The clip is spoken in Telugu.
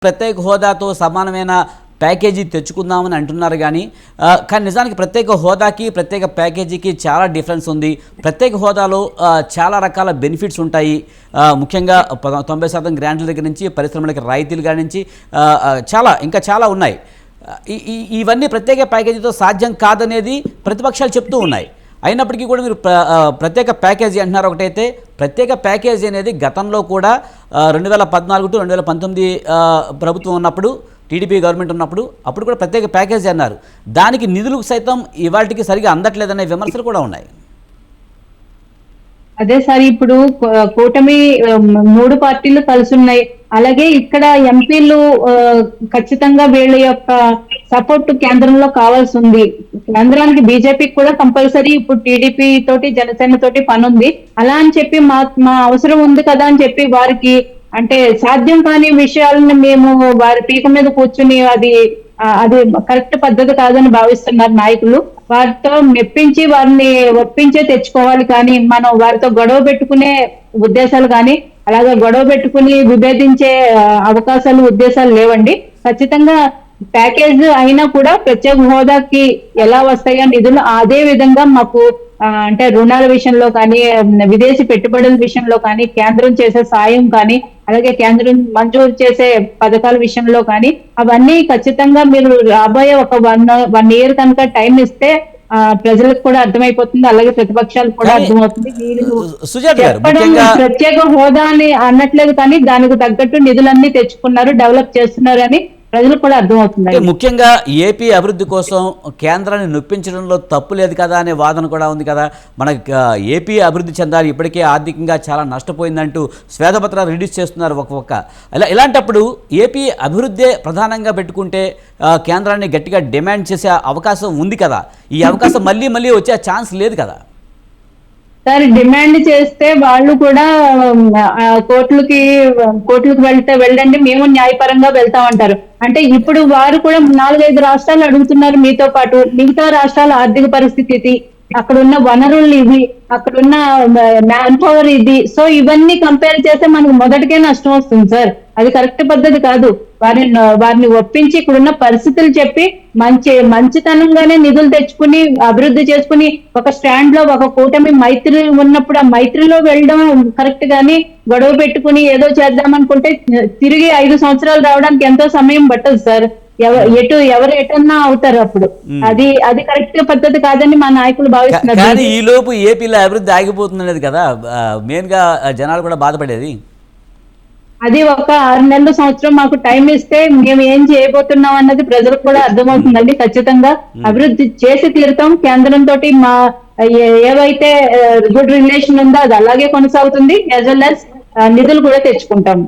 ప్రత్యేక హోదాతో సమానమైన ప్యాకేజీ తెచ్చుకుందామని అంటున్నారు కానీ కానీ నిజానికి ప్రత్యేక హోదాకి ప్రత్యేక ప్యాకేజీకి చాలా డిఫరెన్స్ ఉంది. ప్రత్యేక హోదాలో చాలా రకాల బెనిఫిట్స్ ఉంటాయి. ముఖ్యంగా 90% గ్రాంట్ల దగ్గర నుంచి పరిశ్రమలకు రాయితీలు కాడి నుంచి ఇంకా చాలా ఉన్నాయి. ఇవన్నీ ప్రత్యేక ప్యాకేజీతో సాధ్యం కాదనేది ప్రతిపక్షాలు చెప్తూ ఉన్నాయి. అయినప్పటికీ కూడా మీరు ప్రత్యేక ప్యాకేజీ అంటున్నారు. ఒకటైతే ప్రత్యేక ప్యాకేజీ అనేది గతంలో కూడా 2014 టు 2019 ప్రభుత్వం ఉన్నప్పుడు, టీడీపీ గవర్నమెంట్ ఉన్నప్పుడు అప్పుడు కూడా ప్రత్యేక ప్యాకేజీ అన్నారు. దానికి నిధులకు సైతం ఇవాళకి సరిగా అందట్లేదనే విమర్శలు కూడా ఉన్నాయి. అదే సార్, ఇప్పుడు కూటమి 3 పార్టీలు కలిసి ఉన్నాయి. అలాగే ఇక్కడ ఎంపీలు ఖచ్చితంగా వీళ్ళ యొక్క సపోర్ట్ కేంద్రంలో కావాల్సి ఉంది. కేంద్రానికి బీజేపీకి కూడా కంపల్సరీ ఇప్పుడు టీడీపీ తోటి జనసేన తోటి పని ఉంది. అలా అని చెప్పి మా అవసరం ఉంది కదా అని చెప్పి వారికి అంటే సాధ్యం కాని విషయాలను మేము వారి పీక మీద కూర్చుని అది కరెక్ట్ పద్ధతి కాదని భావిస్తున్నారు నాయకులు. వారితో మెప్పించి వారిని ఒప్పించే తెచ్చుకోవాలి కానీ మనం వారితో గొడవ పెట్టుకునే ఉద్దేశాలు కానీ అలాగే గొడవ పెట్టుకుని విభేదించే అవకాశాలు ఉద్దేశాలు లేవండి. ఖచ్చితంగా ప్యాకేజ్ అయినా కూడా ప్రత్యేక హోదాకి ఎలా వస్తాయో నిధులు అదే విధంగా మాకు అంటే రుణాల విషయంలో కానీ విదేశీ పెట్టుబడుల విషయంలో కానీ కేంద్రం చేసే సాయం కానీ అలాగే కేంద్రం మంజూరు చేసే పథకాల విషయంలో కానీ అవన్నీ ఖచ్చితంగా మీరు రాబోయే ఒక వన్ ఇయర్ కనుక టైం ఇస్తే ప్రజలకు కూడా అర్థమైపోతుంది. అలాగే ప్రతిపక్షాలకు కూడా అర్థమవుతుంది. ప్రత్యేక హోదా అని అనట్లేదు కానీ దానికి తగ్గట్టు నిధులన్నీ తెచ్చుకున్నారు, డెవలప్ చేస్తున్నారు అని ప్రజలకు కూడా అర్థమవుతుంది. ముఖ్యంగా ఏపీ అభివృద్ధి కోసం కేంద్రాన్ని నొప్పించడంలో తప్పు లేదు కదా అనే వాదన కూడా ఉంది కదా. మన ఏపీ అభివృద్ధి చెందాలి, ఇప్పటికే ఆర్థికంగా చాలా నష్టపోయిందంటూ శ్వేతపత్రాలు రిలీజ్ చేస్తున్నారు ఒక్కొక్క. ఇలాంటప్పుడు ఏపీ అభివృద్ధి ప్రధానంగా పెట్టుకుంటే కేంద్రాన్ని గట్టిగా డిమాండ్ చేసే అవకాశం ఉంది కదా. ఈ అవకాశం మళ్ళీ వచ్చే ఛాన్స్ లేదు కదా. సార్, డిమాండ్ చేస్తే వాళ్ళు కూడా కోర్టులకు వెళ్ళండి, మేము న్యాయపరంగా వెళ్తామంటారు. అంటే ఇప్పుడు వారు కూడా 4-5 రాష్ట్రాలు అడుగుతున్నారు మీతో పాటు. మిగతా రాష్ట్రాల ఆర్థిక పరిస్థితి, అక్కడున్న వనరులు ఇది, అక్కడున్న మ్యాన్ పవర్ ఇది. సో ఇవన్నీ కంపేర్ చేస్తే మనకు మొదటికే నష్టం వస్తుంది సార్. అది కరెక్ట్ పద్ధతి కాదు. వారిని ఒప్పించి ఇక్కడున్న పరిస్థితులు చెప్పి మంచితనంగానే నిధులు తెచ్చుకుని అభివృద్ధి చేసుకుని ఒక స్టాండ్ లో ఒక కూటమి మైత్రి ఉన్నప్పుడు ఆ మైత్రిలో వెళ్ళడం కరెక్ట్ గాని గొడవ పెట్టుకుని ఏదో చేద్దామనుకుంటే తిరిగి 5 సంవత్సరాలు రావడానికి ఎంతో సమయం పట్టదు సార్. ఎవరు ఎటన్నా అవుతారు అప్పుడు. అది కరెక్ట్ పద్ధతి కాదని మా నాయకులు భావిస్తున్నారు. కానీ ఈ లోపు ఏపీలో అభివృద్ధి ఆగిపోతున్నది కదా మెయిన్ గా జనాలు కూడా బాధపడేది. అది ఒక 6 నెలల సంవత్సరం మాకు టైం ఇస్తే మేము ఏం చేయబోతున్నాం అన్నది ప్రజలకు కూడా అర్థమవుతుందండి. ఖచ్చితంగా అభివృద్ధి చేసి తీరుతాం. కేంద్రంతో మా ఏవైతే గుడ్ రిలేషన్ ఉందో అది అలాగే కొనసాగుతుంది. యాజ్ వెల్ యాజ్ నిధులు కూడా తెచ్చుకుంటాం.